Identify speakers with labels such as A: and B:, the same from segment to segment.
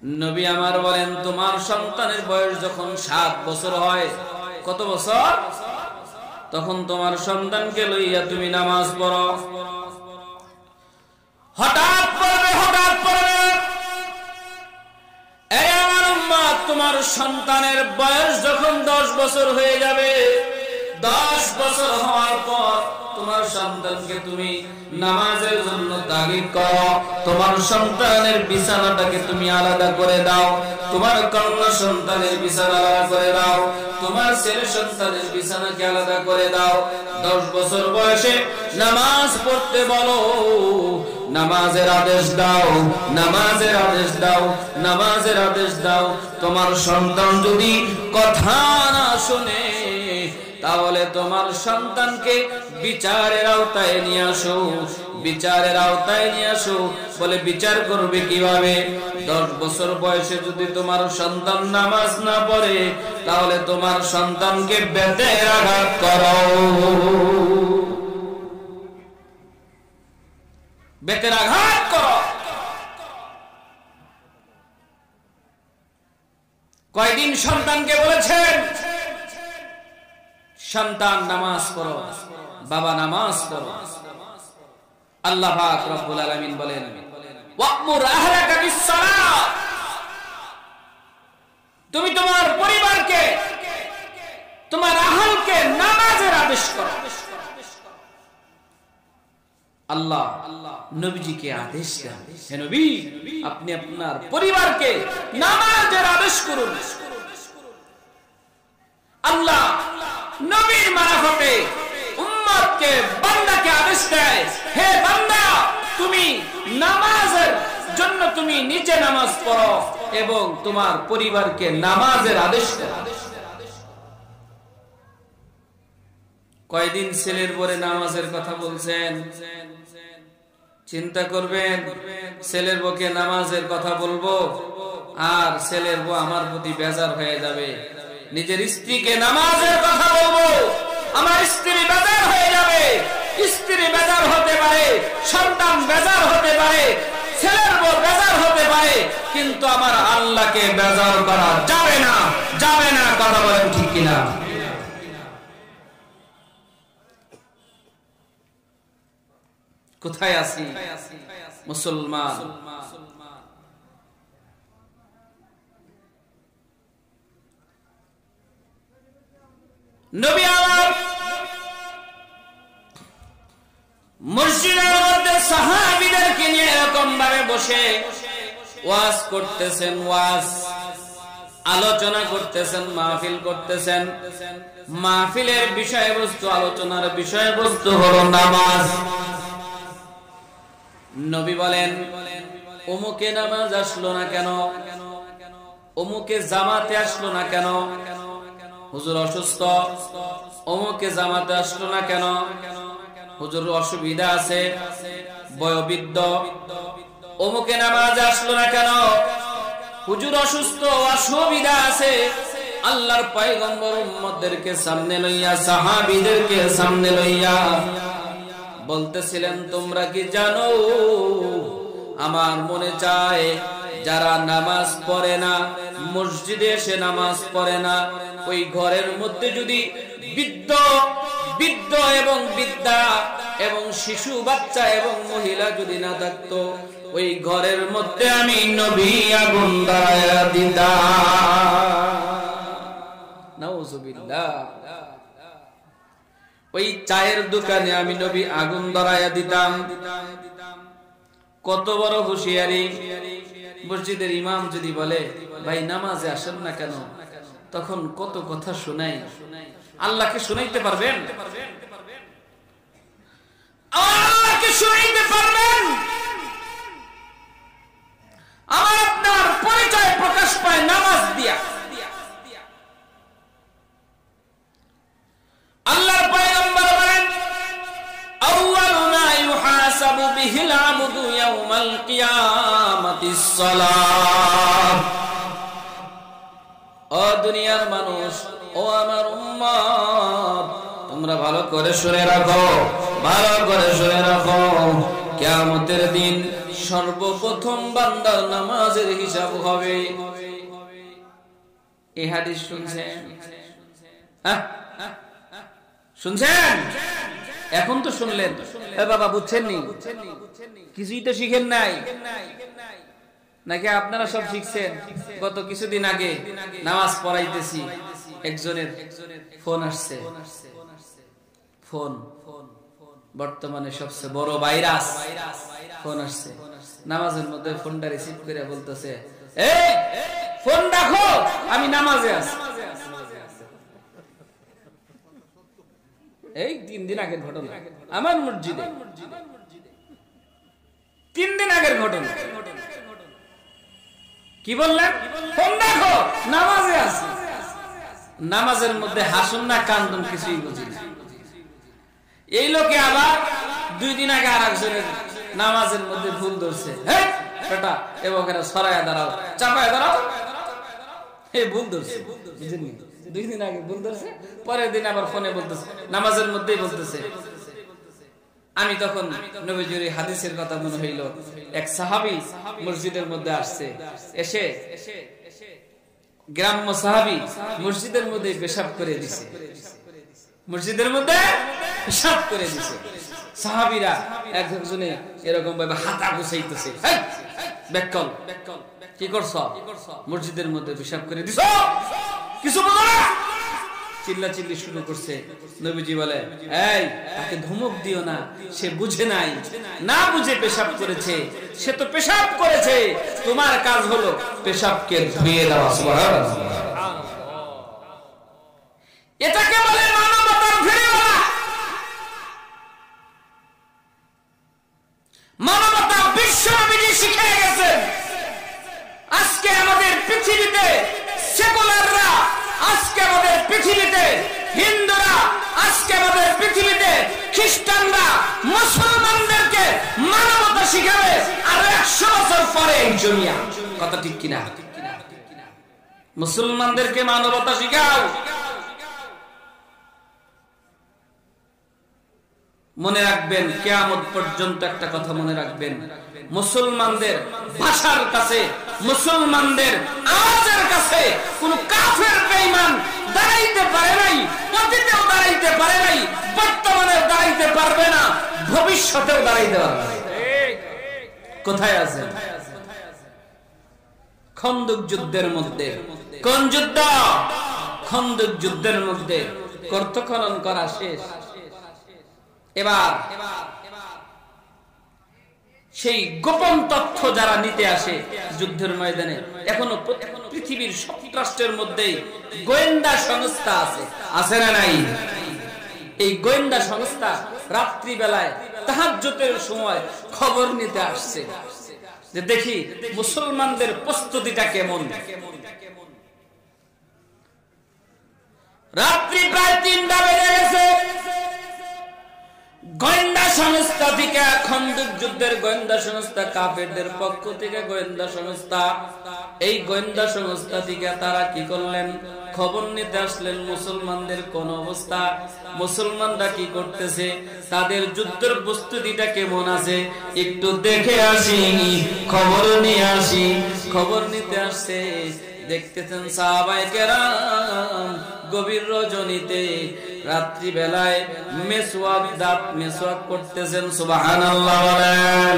A: নবী আমার বলেন, তোমার সন্তানের বয়স যখন 7 বছর হয়, কত বছর? তখন তোমার সন্তানকে লইয়া তুমি নামাজ পড়ো। হঠাৎ পড়বে। এই আমার উম্মত, তোমার সন্তানের বয়স যখন 10 বছর হয়ে যাবে, 10 বছর হওয়ার পর তোমার সন্তানকে তুমি নামাজের জন্য তাগিদ করো। তোমার সন্তানের বিছানাটাকে তুমি আলাদা করে দাও, তোমার কন্যা সন্তানের বিছানা আলাদা করে দাও, তোমার ছেলে সন্তানের বিছানাকে আলাদা করে দাও। 10 বছর বয়সে নামাজ পড়তে বলো, নামাজের আদেশ দাও, নামাজের আদেশ দাও, নামাজের আদেশ দাও। তোমার সন্তান যদি কথা না শুনে, তাহলে তোমার সন্তানকে বিচারের আওতায় নিয়ে আসো, বিচারের আওতায় নিয়ে আসো। বলে বিচার করবে কিভাবে? 10 বছর বয়সে যদি তোমার সন্তান নামাজ না পড়ে, তাহলে তোমার সন্তানকে বেতের আঘাত করো, বেতের আঘাত করো। কয়দিন সন্তানকে বলেছেন, সন্তান নামাজ পড়ো, বাবা নামাজ পড়ো। আল্লাহ পাক রব্বুল আলামিন বলেন, ওয়া'মুর আহলাকা বিস-সালাত, তুমি তোমার পরিবারকে, তোমার আহলকে নামাজের আদেশ করো। আল্লাহ নবীজিকে আদেশ দেন, হে নবী, আপনি আপনার পরিবারকে নামাজের আদেশ করুন। আল্লাহ নবীর মারফতে উম্মতকে, বান্দাকে আদেশ দেয়, হে বান্দা, তুমি নামাজের জন্য তুমি নিজে নামাজ পড়ো এবং তোমার পরিবারকে নামাজের আদেশ করো। কয়দিন ছেলের পরে নামাজের কথা বলছেন? চিন্তা করবেন, ছেলের বউকে নামাজের কথা বলবো আর ছেলের বউ আমার প্রতি বেজার হয়ে যাবে। নিজের স্ত্রীকে নামাজের কথা বলবো, আমার স্ত্রী বেজার হয়ে যাবে। স্ত্রী বেজার হতে পারে, সন্তান বেজার হতে পারে, ছেলের বউ বেজার হতে পারে, কিন্তু আমার আল্লাহকে বেজার করা যাবে না, যাবে না। কথা বলেন ঠিক কিনা? কোথায় আছি মুসলমান? নবী আমার মসজিদের মধ্যে সাহাবীদেরকে নিয়ে এরকম ভাবে বসে ওয়াজ করতেছেন, ওয়াজ আলোচনা করতেছেন, মাহফিল করতেছেন। মাহফিলের বিষয়বস্তু, আলোচনার বিষয়বস্তু হলো নামাজ। নবী বলেন, অমুকে নামাজ আসলো না কেন? অমুকে জামাতে আসলো না কেন? হুজুর অসুস্থ। অমুকে জামাতে আসলো না কেন? হুজুর অসুবিধা আছে, বয়োবৃদ্ধ। অমুকে নামাজ আসলো না কেন? হুজুর অসুস্থ, অসুবিধা আছে। আল্লাহর পয়গম্বর উম্মতদেরকে সামনে লইয়া, সাহাবীদেরকে সামনে লইয়া বলতেছিলেন, তোমরা কি জানো, আমার মনে চায় যারা নামাজ পড়ে না, মসজিদে এসে নামাজ পড়ে না, ওই ঘরের মধ্যে যদি বৃদ্ধ এবং বৃদ্ধা এবং শিশু, বাচ্চা এবং মহিলা যদি না থাকতো, ওই ঘরের মধ্যে আমি নবী আগুন ধরায়া দিতাম। নাউযুবিল্লাহ। ওই চায়ের দোকানে আমি নবী আগুন ধরায়া দিতাম। কত বড় হুঁশিয়ারি! মসজিদের ইমাম যদি বলে, ভাই নামাজে আসেন না কেন, তখন কত কথা শোনাই। আল্লাহকে শুনাইতে পারবেন? আল্লাহকে শুনাইতে পারবেন? আমার আপনার পরিচয় প্রকাশ পায় নামাজ দিয়া। আল্লাহর পয়গম্বর বলেন, আউয়ালু মা ইউহাসাবু বিহিল আবদু ইয়াউমাল কিয়ামাতিস সালাত। ও দুনিয়ার মানুষ, ও আমার উম্মত, তোমরা ভালো করে শুনে রাখো, ভালো করে শুনে রাখো। কিয়ামতের দিন সর্বপ্রথম বান্দার নামাজের হিসাব হবে। এই হাদিস শুনছেন? শুনছেন? এখন তো শুনলেন, বাবা বুঝছেন নি? কিছুই তো শিখেন নাই নাকি? আপনারা সব শিখছেন? গত কিছুদিন আগে নামাজ পড়াইতেছি, একজনের ফোন আসছে। ফোন বর্তমানে সবচেয়ে বড় ভাইরাস। ফোন আসছে, নামাজের মধ্যে ফোনটা রিসিভ করে বলতেছে, এই ফোন রাখো, আমি নামাজে আছি। এই 3 দিন আগের ঘটনা, আমার মসজিদে 3 দিন আগের ঘটনা। কি বললেন? ফোন রাখো, নামাজে আছি। নামাজের মধ্যে হাসুন না কান্দুন কিছুই বুঝি না। এই লোকে আবার 2 দিন আগে আরেকজনের নামাজের মধ্যে ভুল ধরছে, হ্যাঁ বেটা এবকেরা সরায়া দাঁড়াও, চাপায়া দাঁড়াও, এই ভুল ধরছে। বুঝেননি? 2 দিন আগে ভুল ধরছে, পরের দিন আবার ফোনে বলতেছে, নামাজের মধ্যেই বলতেছে। আমি তখন নবীজির হাদিসের কথা মনে হইল, এক সাহাবী মসজিদের মধ্যে আসছে, এসে গ্রাম্য সাহাবী মসজিদের মধ্যে পেশাব করে দিছে, মসজিদের মধ্যে পেশাব করে দিছে। সাহাবীরা একজনে এরকম ভাবে হাতা গুছাইতেছে, বেকল কি করছ? মসজিদের মধ্যে পেশাব করে দিছ, কিছু বলো না? চিল্লাচিল্লি শুরু করছে। নবীজি বলে, এই তাকে ধমক দিও না, সে বুঝে নাই, না বুঝে পেশাব করেছে, সে তো পেশাব করেছে, তোমার কাজ হলো পেশাবকে ধুয়ে দেওয়া। সুবহানাল্লাহ। এটাকে বলে মানবতার ফেরিওয়ালা। মানবতা বিশ্বনবীজি শিখে গেছে। আজকে আমাদের পৃথিবীতে সেকুলাররা, আজকে আমাদের পৃথিবীতে হিন্দুরা, আজকে আমাদের পৃথিবীতে খ্রিস্টানরা মুসলমানদেরকে মানবতা শিখাবে আর 100 বছর পরে একজনিয়া। কথা ঠিক কিনা? মুসলমানদেরকে মানবতা শিখাও। মনে রাখবেন, কিয়ামত পর্যন্ত একটা কথা মনে রাখবেন, মুসলমানদের ভাষার কাছে, মুসলমানদের আওয়াজের কাছে কোন কাফের বেঈমান দাঁড়াইতে পারে নাই, অতীতেও দাঁড়াইতে পারে নাই, বর্তমানে দাঁড়াইতে পারবে না, ভবিষ্যতেও দাঁড়াইতে পারবে না। কোথায় আছেন? খন্দক যুদ্ধের মধ্যে। কোন যুদ্ধ? খন্দক যুদ্ধের মধ্যে। কর্তখনন করা শেষ। এবার সেই গোপন তথ্য যারা নিতে আসে যুদ্ধের ময়দানে, এখনো পৃথিবীর সব রাষ্ট্রের মধ্যে গোয়েন্দা সংস্থা আছে, আছে না নাই? এই গোয়েন্দা সংস্থা রাত্রি বেলায় তাহাজ্জুদের সময় খবর নিতে আসছে যে দেখি মুসলমানদের প্রস্তুতিটা কেমন। রাত্রি প্রায় 3টা বেজে গেছে। গোয়েন্দা সংস্থা থেকে, খন্দক যুদ্ধের গোয়েন্দা সংস্থা, কাফেরদের পক্ষ থেকে গোয়েন্দা সংস্থা, এই গোয়েন্দা সংস্থা থেকে তারা কি করলেন? খবর নিতে আসলেন মুসলমানদের কোন অবস্থা, মুসলমানরা কি করতেছে, তাদের যুদ্ধের প্রস্তুতিটা কেমন আছে একটু দেখে আসি, খবর নিয়ে আসি। খবর নিতে আসছে, দেখতেছেন সাহাবায়ে কেরাম গভীর রজনীতে রাত্রি বেলায় মেসওয়াক, দাঁত মেসওয়াক করতেছেন। সুবহানাল্লাহ বলেন।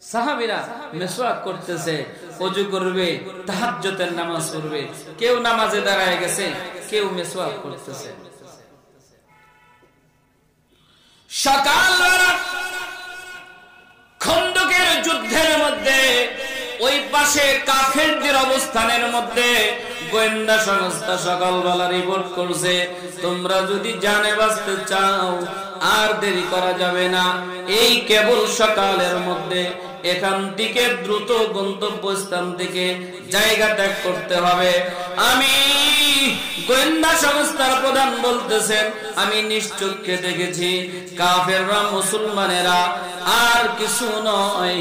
A: সাহাবীরা মেসওয়াক করতেছে, ওযু করবে, তাহাজ্জুদের নামাজ পড়বে, কেউ নামাজে দাঁড়ায় গেছে, কেউ মেসওয়াক করতেছে। সকালবেলা খন্দকের যুদ্ধের মধ্যে ওই পাশে কাফেরদের অবস্থানের মধ্যে গোয়েন্দা সংস্থা সকালবেলা রিপোর্ট করছে, তোমরা যদি জানে বাঁচতে চাও আর দেরি করা যাবে না, এই কেবল সকালের মধ্যে এখান থেকে দ্রুত গন্তব্যস্থান থেকে জায়গা ত্যাগ করতে হবে। আমি গোয়েন্দা সংস্থার প্রধান বলতেছেন, আমি নিশ্চক্ষে দেখেছি কাফেররা, মুসলমানেরা আর কিছু নয়,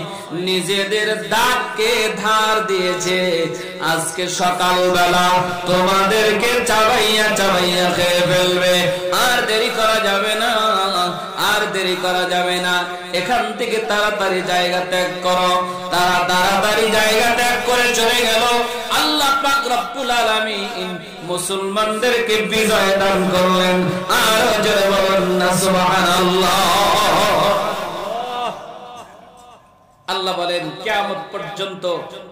A: নিজেদের দাঁতকে ধার দিয়েছে। আজকে সকালবেলা তোমাদেরকে চাবাইয়া চাবাইয়া খেয়ে ফেলবে, আর দেরি করা যাবে না, আর আর দেরি করা যাবে না, এখান থেকে তাড়াতাড়ি জায়গা ত্যাগ করো। তারা তাড়াতাড়ি জায়গা ত্যাগ করে চলে গেল। আল্লাহ পাক রব্বুল আলামিন মুসলমানদেরকে বিজয় দান করলেন। আর জোরে বলুন না সুবহানাল্লাহ। আল্লাহ বলেন কিয়ামত পর্যন্ত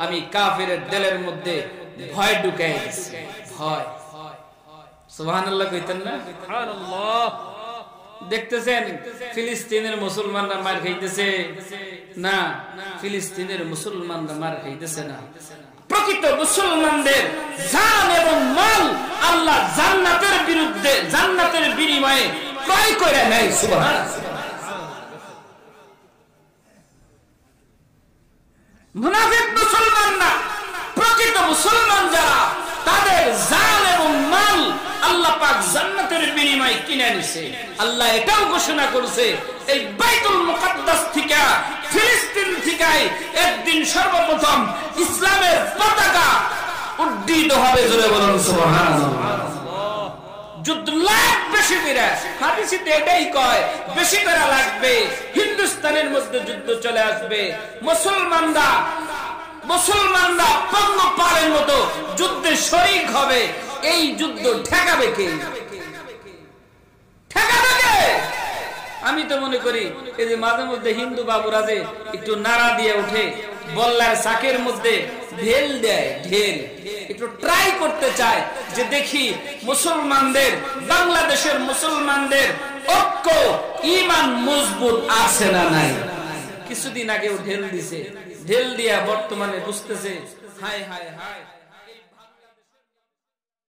A: আমি কাফিরের দিলের মধ্যে ভয় ঢুকাই দিয়েছি। ভয়, সুবহানাল্লাহ কইতেন না? সুবহানাল্লাহ। দেখতেছেন ফিলিস্তিনের মুসলমানরা মার খাইতেছে না, ফিলিস্তিনের মুসলমানরা মার খাইতেছে না। প্রকৃত মুসলমানদের জান এবং মাল আল্লাহ জান্নাতের বিরুদ্ধে, জান্নাতের বিনিময়ে ক্রয় করে নেয়। সুবহানাল্লাহ। মুনাফিক মুসলমান না, প্রকৃত মুসলমান যারা, তাদের জান এবং মাল আল্লাহ পাক জান্নাতের বিনিময়ে কিনে নিছে। আল্লাহ এটাও ঘোষণা করেছে এই বাইতুল মুকাদ্দাস থেকে, ফিলিস্তিন থেকে একদিন সর্বপ্রথম ইসলামের পতাকা উড্ডীত হবে। জোরে বলুন সুবহানাল্লাহ। যুদ্ধ লাগবে বেশি করে, হাদিসে এটাই কয় বেশি করে লাগবে। হিন্দুস্তানের মধ্যে যুদ্ধ চলে আসবে, মুসলমানরা পঙ্গপালের মতো যুদ্ধে শরীক হবে। এই যুদ্ধ ঠেকাবে কে? ঠেকাবে কে? আমি তো মনে করি এই যে মাঝে মধ্যে হিন্দু বাবুরা যে একটু নাড়া দিয়ে ওঠে, বল্লার চাকের মধ্যে ঢেল দেয়, ঢেল একটু ট্রাই করতে চায় যে দেখি মুসলমানদের, বাংলাদেশের মুসলমানদের ঐক্য ঈমান মজবুত আছে না নাই। কিছুদিন আগেও ঢেল দিছে, ঢেল দিয়া বর্তমানে বুঝতেছে হায় হায় হায়